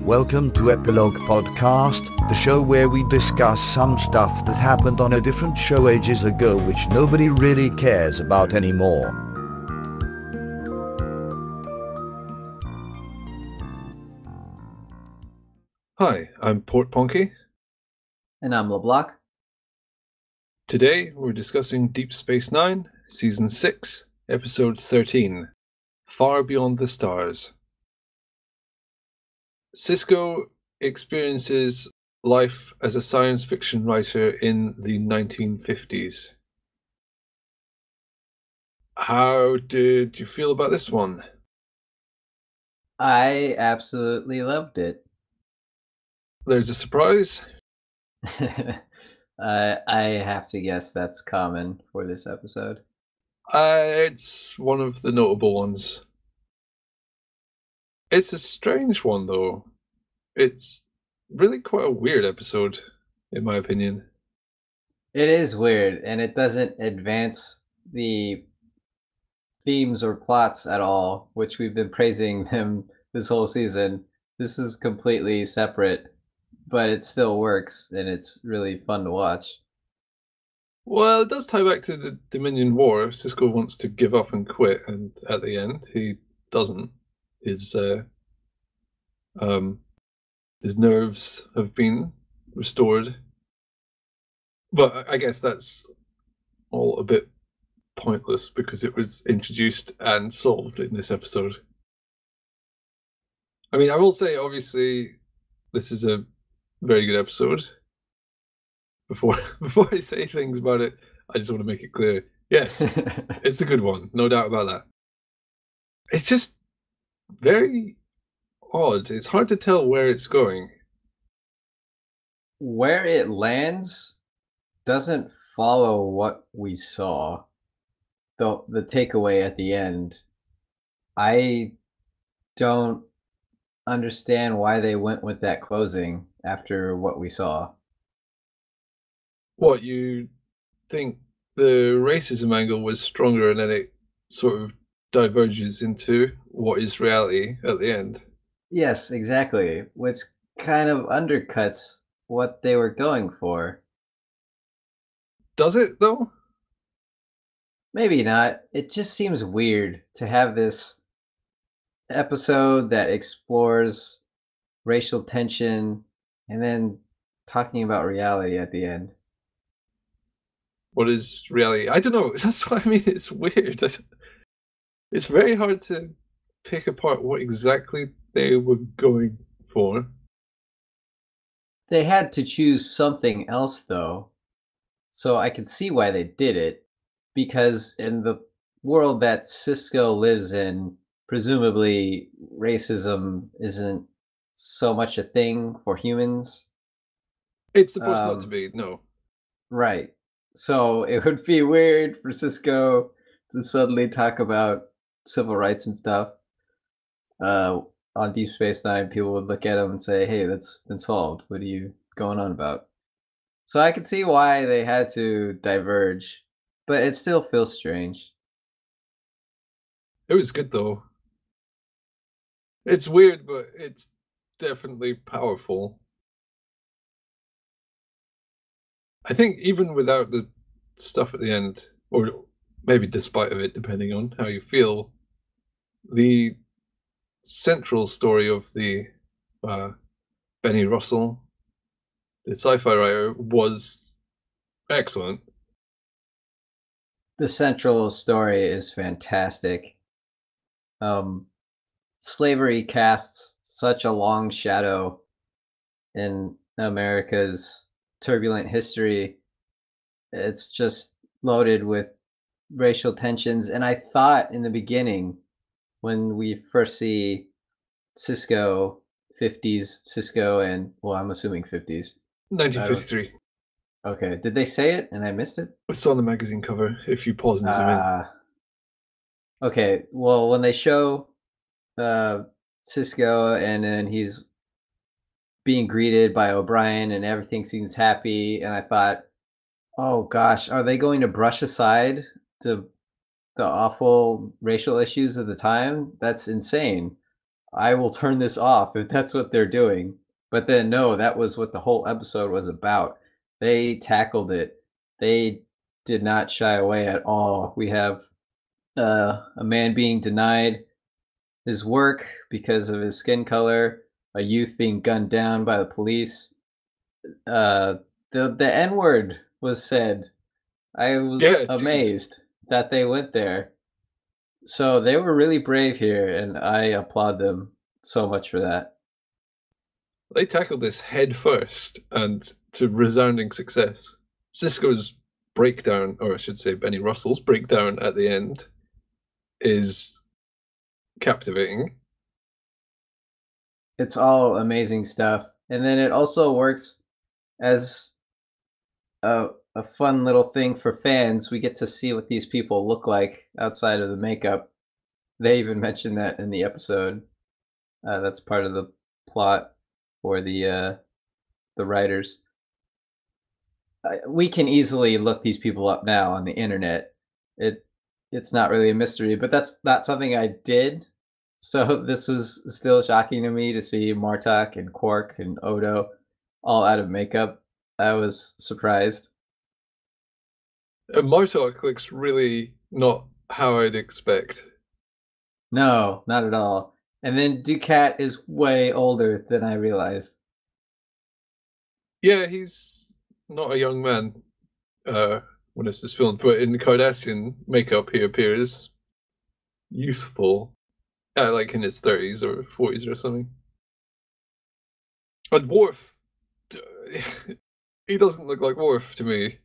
Welcome to Epilogue Podcast, the show where we discuss some stuff that happened on a different show ages ago which nobody really cares about anymore. Hi, I'm Portponky. And I'm LeBloc. Today we're discussing Deep Space Nine, Season 6, Episode 13, Far Beyond the Stars. Sisko experiences life as a science fiction writer in the 1950s. How did you feel about this one? I absolutely loved it. There's a surprise? I have to guess that's common for this episode. It's one of the notable ones. It's a strange one, though. It's really quite a weird episode, in my opinion. It is weird, and it doesn't advance the themes or plots at all, which we've been praising them this whole season. This is completely separate, but it still works, and it's really fun to watch. Well, it does tie back to the Dominion War. Sisko wants to give up and quit, and at the end, he doesn't. His nerves have been restored. But I guess that's all a bit pointless because it was introduced and solved in this episode. I mean, I will say, obviously, this is a very good episode. Before I say things about it, I just want to make it clear. Yes, it's a good one, no doubt about that. It's just very odd. It's hard to tell where it's going. Where it lands doesn't follow what we saw. The takeaway at the end, I don't understand why they went with that closing after what we saw. What, you think the racism angle was stronger and then it sort of diverges into what is reality at the end? Yes, exactly, which kind of undercuts what they were going for. Does it, though? Maybe not. It just seems weird to have this episode that explores racial tension and then talking about reality at the end. What is reality? I don't know. That's what I mean. It's weird. It's very hard to pick apart what exactly they were going for. They had to choose something else, though. So I can see why they did it. Because in the world that Sisko lives in, presumably racism isn't so much a thing for humans. It's supposed not to be, no. Right. So it would be weird for Sisko to suddenly talk about civil rights and stuff. On Deep Space Nine, people would look at him and say, hey, that's been solved. What are you going on about? So I can see why they had to diverge, but it still feels strange. It was good, though. It's weird, but it's definitely powerful. I think even without the stuff at the end, or maybe despite of it, depending on how you feel, the central story of the Benny Russell, the sci-fi writer, was excellent. The central story is fantastic. Slavery casts such a long shadow in America's turbulent history. It's just loaded with racial tensions. And I thought in the beginning, when we first see Sisko, 50s Sisko, and, well, I'm assuming 50s. 1953. Okay, did they say it and I missed it? It's on the magazine cover, if you pause and zoom in. Okay, well, when they show Sisko and then he's being greeted by O'Brien and everything seems happy, and I thought, oh gosh, are they going to brush aside the awful racial issues of the time? That's insane. I will turn this off if that's what they're doing. But then, no, that was what the whole episode was about. They tackled it. They did not shy away at all. We have a man being denied his work because of his skin color, a youth being gunned down by the police. The N word was said. I was Yeah, jeez. amazed that they went there. So they were really brave here, and I applaud them so much for that. They tackled this head first and to resounding success. Cisco's breakdown, or I should say Benny Russell's breakdown at the end, is captivating. It's all amazing stuff. And then it also works as a fun little thing for fans. We get to see what these people look like outside of the makeup. They even mentioned that in the episode. That's part of the plot for the writers. We can easily look these people up now on the internet. It's not really a mystery, but that's not something I did. So this was still shocking to me to see Martok and Quark and Odo all out of makeup. I was surprised. Martok looks really not how I'd expect. No, not at all. And then Ducat is way older than I realized. Yeah, he's not a young man when this is filmed, but in Cardassian makeup he appears youthful, like in his 30s or 40s or something. And Worf, he doesn't look like Worf to me.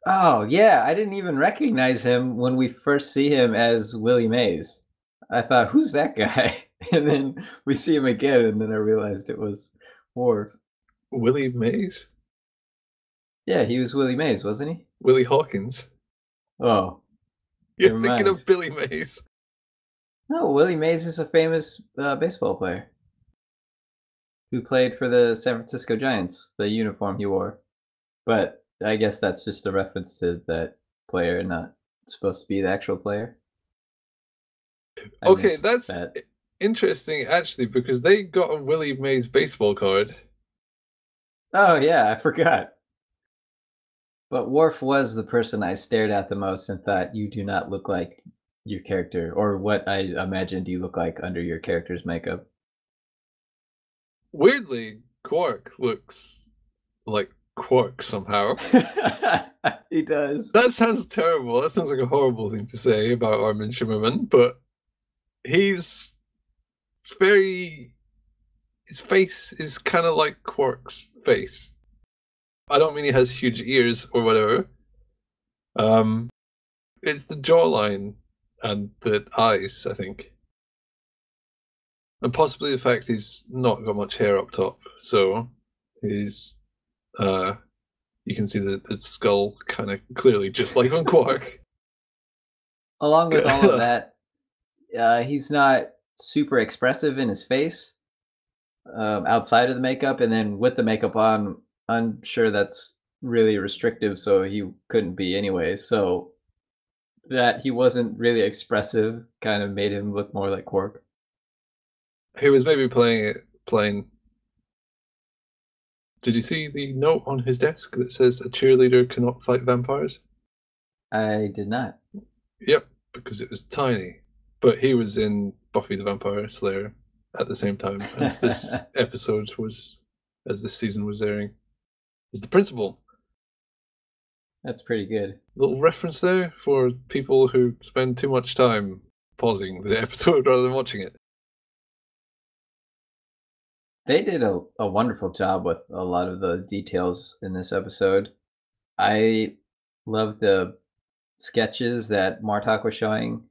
Oh, yeah, I didn't even recognize him when we first see him as Willie Mays. I thought, who's that guy? And then we see him again, and then I realized it was Worf. Willie Mays? Yeah, he was Willie Mays, wasn't he? Willie Hawkins. Oh. You're never thinking mind. of Billy Mays. No, Willie Mays is a famous baseball player who played for the San Francisco Giants, the uniform he wore. But I guess that's just a reference to that player, not supposed to be the actual player. I Okay, missed that's that. interesting actually, because they got a Willie Mays baseball card. Oh, yeah, I forgot. But Worf was the person I stared at the most and thought, you do not look like your character, or what I imagined you look like under your character's makeup. Weirdly, Quark looks like Quark somehow. He does. That sounds terrible. That sounds like a horrible thing to say about Armin Shimmerman, but he's very... His face is kind of like Quark's face. I don't mean he has huge ears or whatever. It's the jawline and the eyes, I think. And possibly the fact he's not got much hair up top, so he's you can see the skull kind of clearly just like on Quark. Along with all of that, he's not super expressive in his face outside of the makeup, and then with the makeup on, I'm sure that's really restrictive, so he couldn't be anyway. So that he wasn't really expressive kind of made him look more like Quark. He was maybe playing it plain. Did you see the note on his desk that says a cheerleader cannot fight vampires? I did not. Yep, because it was tiny. But he was in Buffy the Vampire Slayer at the same time as this episode was, as this season was airing. He's the principal. That's pretty good. Little reference there for people who spend too much time pausing the episode rather than watching it. They did a wonderful job with a lot of the details in this episode. I love the sketches that Martok was showing,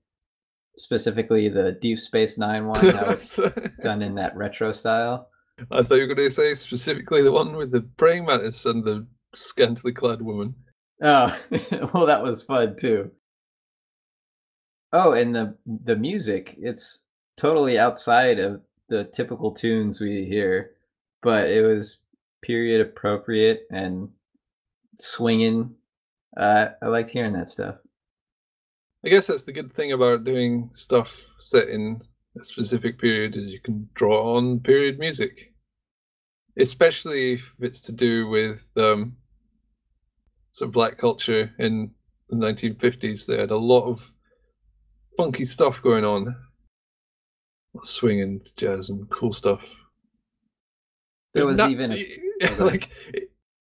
specifically the Deep Space Nine one, how it's done in that retro style. I thought you were going to say specifically the one with the praying mantis and the scantily clad woman. Oh, well, that was fun too. Oh, and the music, it's totally outside of the typical tunes we hear, but it was period appropriate and swinging. I liked hearing that stuff. I guess that's the good thing about doing stuff set in a specific period, and you can draw on period music. Especially if it's to do with sort of black culture in the 1950s. They had a lot of funky stuff going on. Swing and jazz and cool stuff. There was even like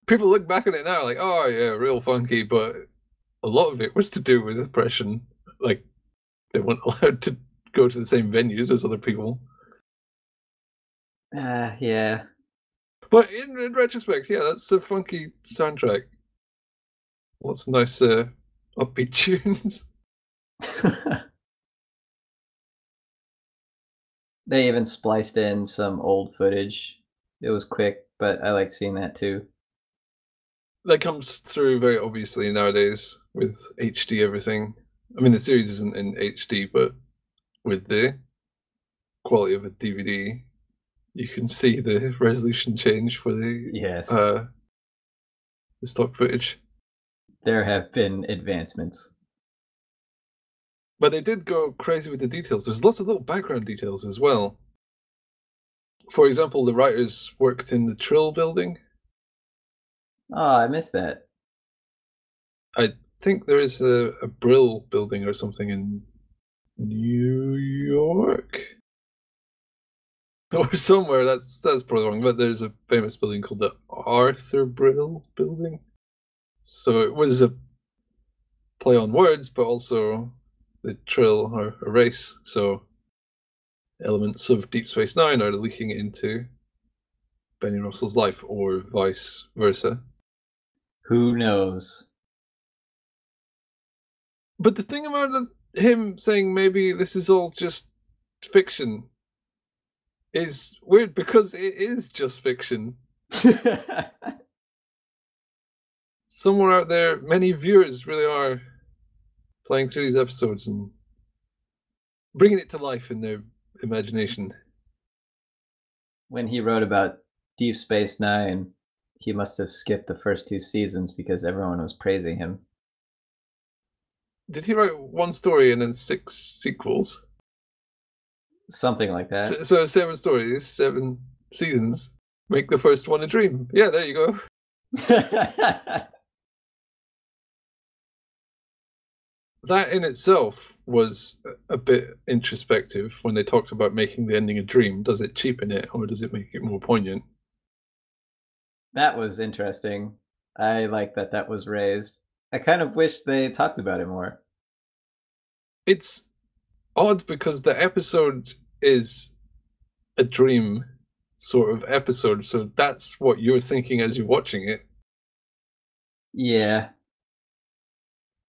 people look back on it now like, oh yeah, real funky, but a lot of it was to do with oppression. Like they weren't allowed to go to the same venues as other people. Yeah. But in retrospect, yeah, that's a funky soundtrack. Lots of nice upbeat tunes. They even spliced in some old footage. It was quick, but I like seeing that too. That comes through very obviously nowadays with HD everything. I mean, the series isn't in HD, but with the quality of a DVD, you can see the resolution change for the stock footage. There have been advancements. But they did go crazy with the details. There's lots of little background details as well. For example, the writers worked in the Trill building. Oh, I missed that. I think there is a Brill building or something in New York. Or somewhere, that's probably wrong, but there's a famous building called the Arthur Brill building. So it was a play on words, but also the Trill are a race, so elements of Deep Space Nine are leaking into Benny Russell's life, or vice versa. Who knows? But the thing about him saying maybe this is all just fiction is weird, because it is just fiction. Somewhere out there, many viewers really are playing through these episodes and bringing it to life in their imagination. When he wrote about Deep Space Nine, he must have skipped the first 2 seasons because everyone was praising him. Did he write one story and then 6 sequels? Something like that. So 7 stories, 7 seasons. Make the first one a dream. Yeah, there you go. That in itself was a bit introspective when they talked about making the ending a dream. Does it cheapen it, or does it make it more poignant? That was interesting. I like that was raised. I kind of wish they talked about it more. It's odd because the episode is a dream sort of episode, so that's what you're thinking as you're watching it. Yeah.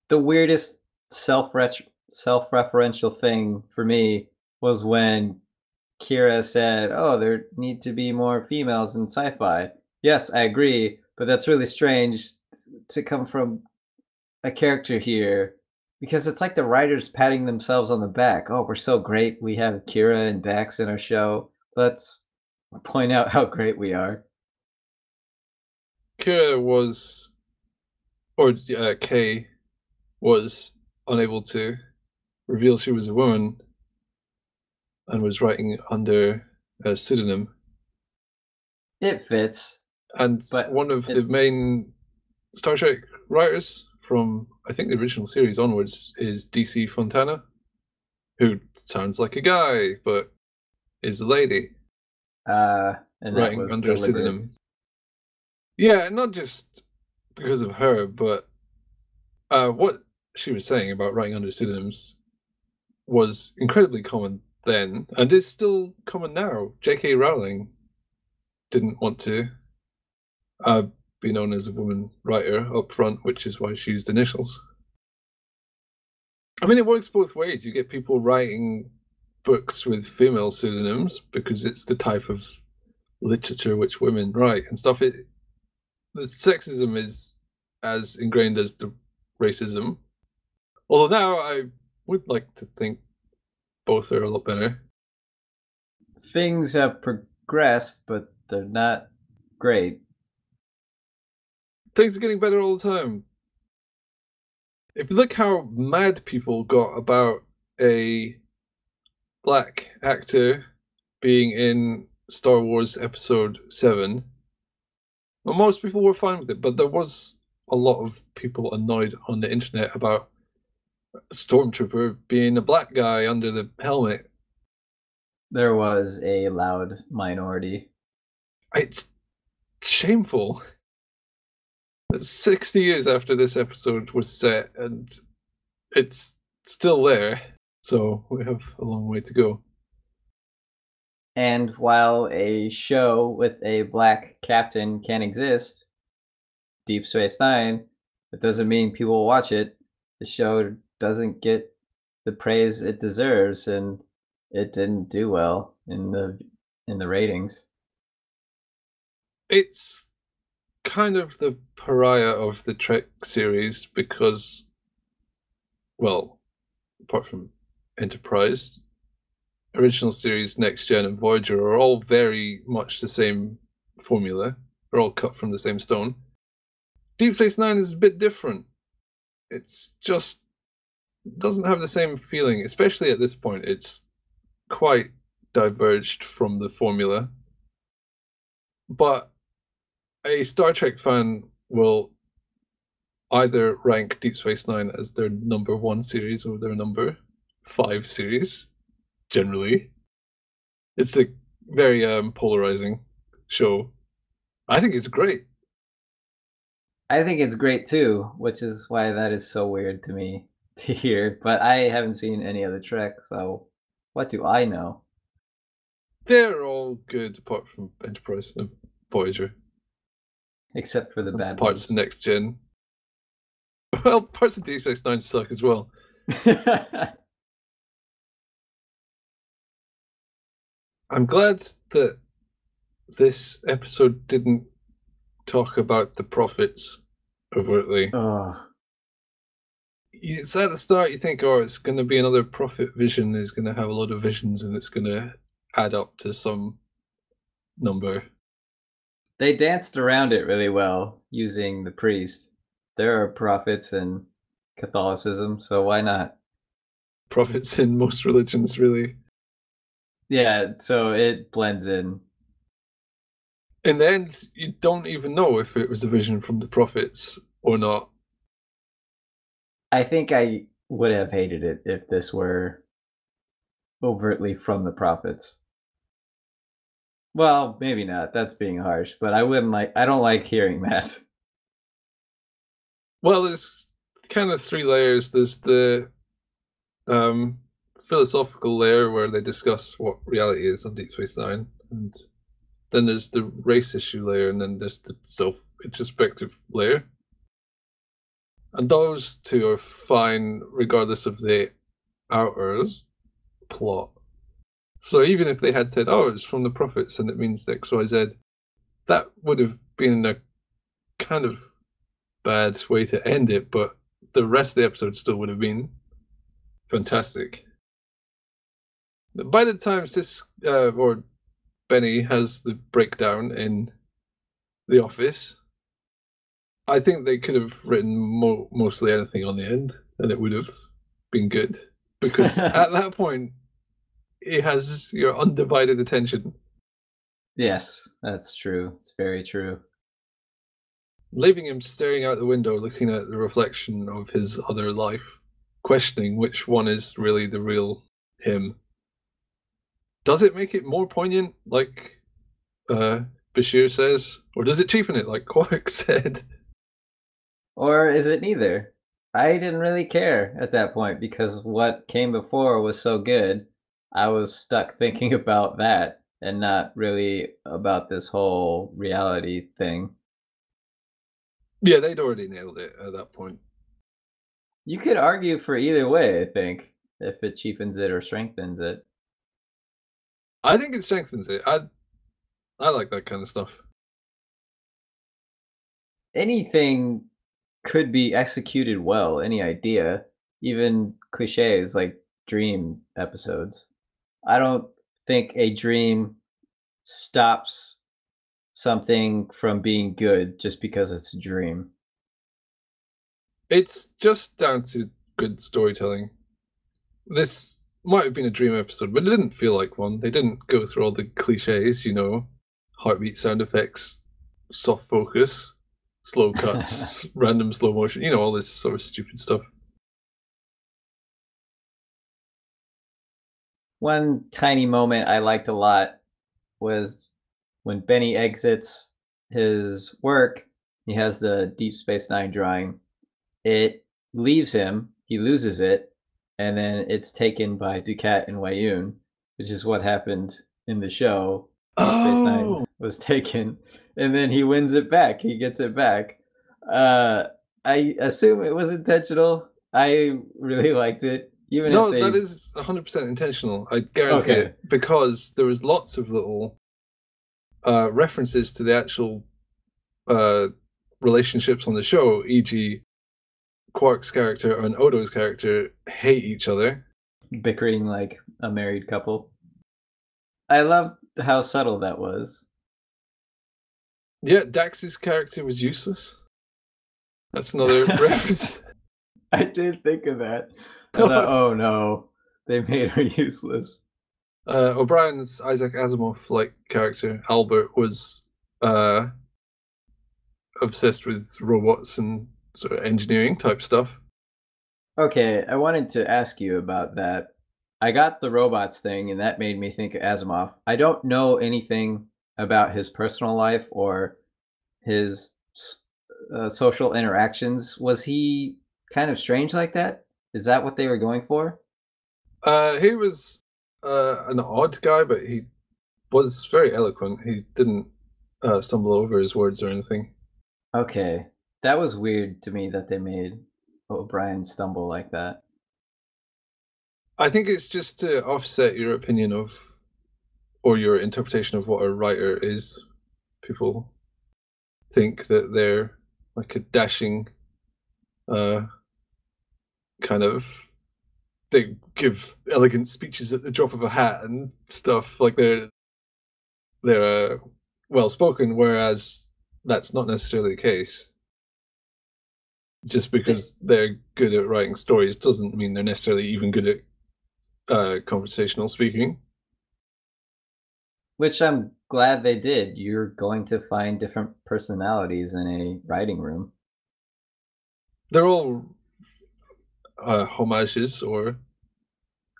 The weirdest self-referential thing for me was when Kira said, "Oh, there need to be more females in sci-fi." Yes, I agree, but that's really strange to come from a character here, because it's like the writers patting themselves on the back. Oh, we're so great. We have Kira and Dax in our show. Let's point out how great we are. Kira was, or Kay was unable to reveal she was a woman and was writing under a pseudonym. It fits. And one of the main Star Trek writers from, I think, the original series onwards is DC Fontana, who sounds like a guy, but is a lady. And writing under a pseudonym. Yeah, not just because of her, but what she was saying about writing under pseudonyms was incredibly common then, and is still common now. J.K. Rowling didn't want to be known as a woman writer up front, which is why she used initials. I mean, it works both ways. You get people writing books with female pseudonyms because it's the type of literature which women write and stuff. The sexism is as ingrained as the racism. Although now I would like to think both are a lot better. Things have progressed, but they're not great. Things are getting better all the time. If you look how mad people got about a black actor being in Star Wars Episode 7. Well, most people were fine with it, but there was a lot of people annoyed on the internet about a stormtrooper being a black guy under the helmet. There was a loud minority. It's shameful. It's 60 years after this episode was set, and it's still there, so we have a long way to go. And while a show with a black captain can exist, Deep Space Nine, it doesn't mean people will watch it. The show doesn't get the praise it deserves, and it didn't do well in the ratings. It's kind of the pariah of the Trek series because, well, apart from Enterprise, original series, Next Gen, and Voyager are all very much the same formula. They're all cut from the same stone. Deep Space Nine is a bit different. It's just doesn't have the same feeling, especially at this point. It's quite diverged from the formula. But a Star Trek fan will either rank Deep Space Nine as their number 1 series or their number 5 series. Generally, it's a very polarizing show. I think it's great. I think it's great too, which is why that is so weird to me to hear. But I haven't seen any other Trek, so what do I know? They're all good apart from Enterprise and Voyager. Except for the bad parts ones. of Next Gen. Well, parts of Deep Space Nine suck as well. I'm glad that this episode didn't talk about the prophets overtly. Oh. It's at the start you think, oh, it's going to be another prophet vision. He's going to have a lot of visions and it's going to add up to some number. They danced around it really well using the priest. There are prophets in Catholicism, so why not? Prophets in most religions, really. Yeah, so it blends in. In the end, you don't even know if it was a vision from the prophets or not. I think I would have hated it if this were overtly from the prophets. Well, maybe not. That's being harsh, but I don't like hearing that. Well, there's kind of 3 layers. There's the philosophical layer where they discuss what reality is on Deep Space Nine, and then there's the race issue layer, and then there's the self-introspective layer. And those 2 are fine regardless of the outer plot. So even if they had said, oh, it's from the prophets and it means XYZ, that would have been a kind of bad way to end it, but the rest of the episode still would have been fantastic. By the time or Benny has the breakdown in the office, I think they could have written mostly anything on the end and it would have been good. Because at that point, it has your undivided attention. Yes, that's true. It's very true. Leaving him staring out the window, looking at the reflection of his other life, questioning which one is really the real him. Does it make it more poignant, like Bashir says? Or does it cheapen it, like Quark said? Or is it neither? I didn't really care at that point because what came before was so good. I was stuck thinking about that and not really about this whole reality thing. Yeah, they'd already nailed it at that point. You could argue for either way, I think, if it cheapens it or strengthens it. I think it strengthens it. I like that kind of stuff. Anything could be executed well, any idea, even cliches like dream episodes. I don't think a dream stops something from being good just because it's a dream. It's just down to good storytelling. This might have been a dream episode, but it didn't feel like one. They didn't go through all the cliches, heartbeat sound effects, soft focus, slow cuts, random slow motion, all this sort of stupid stuff. One tiny moment I liked a lot was when Benny exits his work. He has the Deep Space Nine drawing. It leaves him. He loses it, and then it's taken by Ducat and Wayun, which is what happened in the show. Deep Space Nine was taken, and then he wins it back. He gets it back. I assume it was intentional. I really liked it. That is 100% intentional. I guarantee it, because there was lots of little references to the actual relationships on the show, e.g. Quark's character and Odo's character hate each other. Bickering like a married couple. I love how subtle that was. Yeah, Dax's character was useless. That's another reference. I did think of that. I thought, oh no, they made her useless. O'Brien's Isaac Asimov-like character, Albert, was obsessed with robots and sort of engineering type stuff. Okay, I wanted to ask you about that. I got the robots thing, and that made me think of Asimov. I don't know anything about his personal life or his social interactions. Was he kind of strange like that? Is that what they were going for? He was an odd guy, but he was very eloquent. He didn't stumble over his words or anything. Okay. That was weird to me that they made O'Brien stumble like that. I think it's just to offset your opinion of, or your interpretation of what a writer is. People think that they're like a dashing kind of, they give elegant speeches at the drop of a hat and stuff, like they're well spoken, whereas that's not necessarily the case. Just because they're good at writing stories doesn't mean they're necessarily even good at conversational speaking. Which I'm glad they did. You're going to find different personalities in a writing room. They're all homages or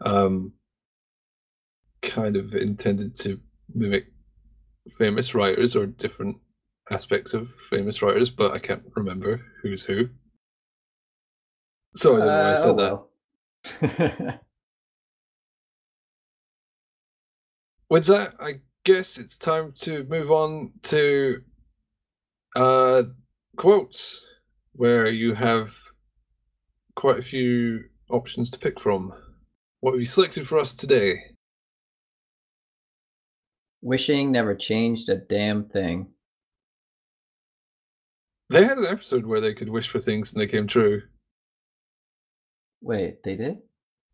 kind of intended to mimic famous writers or different aspects of famous writers, but I can't remember who's who. So I don't know why I said that. Well. With that, I guess it's time to move on to quotes, where you have quite a few options to pick from. What have you selected for us today? Wishing never changed a damn thing. They had an episode where they could wish for things and they came true. Wait, they did?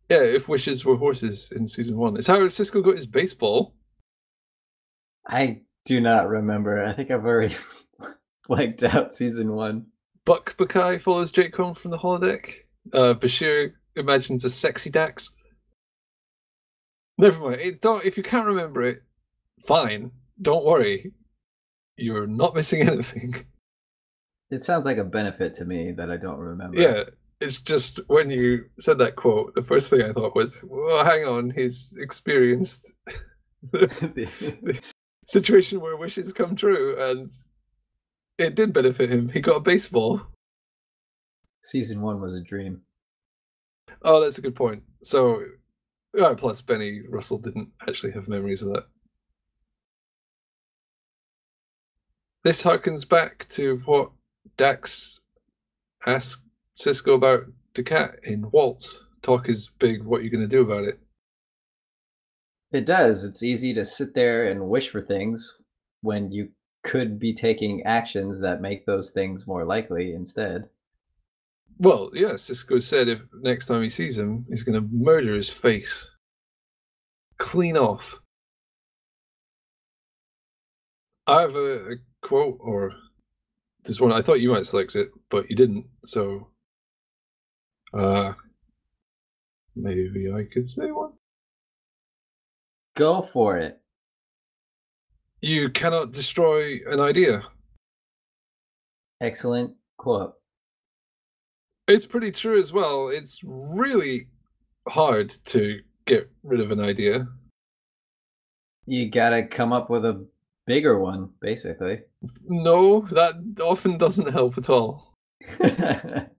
Yeah, if wishes were horses in season 1. It's how Sisko got his baseball. I do not remember. I think I've already blanked out season 1. Buck Buckeye follows Jake home from the holodeck. Bashir imagines a sexy Dax. Never mind. If you can't remember it, fine. Don't worry. You're not missing anything. It sounds like a benefit to me that I don't remember. Yeah, it's just when you said that quote, the first thing I thought was, well, hang on, he's experienced the situation where wishes come true, and it did benefit him. He got a baseball. Season 1 was a dream. Oh, that's a good point. So, plus Benny Russell didn't actually have memories of that. This harkens back to what Dax asked Sisko about Ducat in Waltz. Talk is big, what are you going to do about it? It does. It's easy to sit there and wish for things when you could be taking actions that make those things more likely instead. Well, yeah, Sisko said if next time he sees him, he's going to murder his face. Clean off. I have a quote, or there's one. I thought you might select it, but you didn't, so maybe I could say one. Go for it. You cannot destroy an idea. Excellent quote. It's pretty true as well. It's really hard to get rid of an idea. You gotta come up with a bigger one, basically. No, that often doesn't help at all.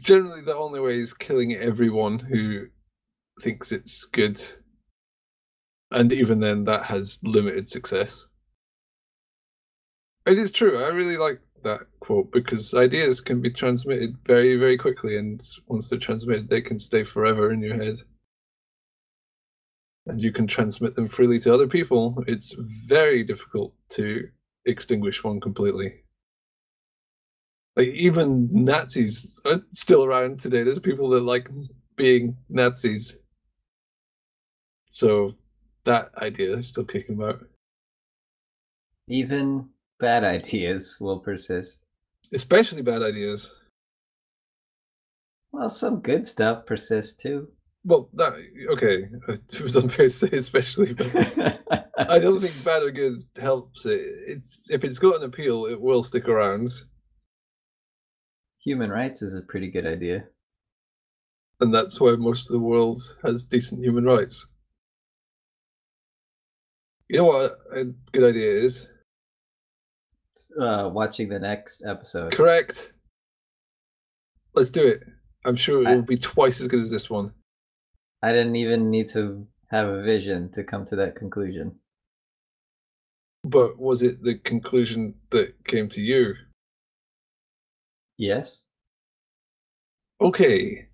Generally, the only way is killing everyone who thinks it's good. And even then, that has limited success. It is true. I really like that quote because ideas can be transmitted very, very quickly. And once they're transmitted, they can stay forever in your head. And you can transmit them freely to other people. It's very difficult to extinguish one completely. Like, even Nazis are still around today. There's people that like being Nazis. So that idea is still kicking about. Even bad ideas will persist. Especially bad ideas. Well, some good stuff persists too. Well, okay, it was unfair to say especially, but I don't think bad or good helps it. If it's got an appeal, it will stick around. Human rights is a pretty good idea. And that's why most of the world has decent human rights. You know what a good idea is? Watching the next episode. Correct. Let's do it. I'm sure it will be twice as good as this one. I didn't even need to have a vision to come to that conclusion. But was it the conclusion that came to you? Yes. Okay.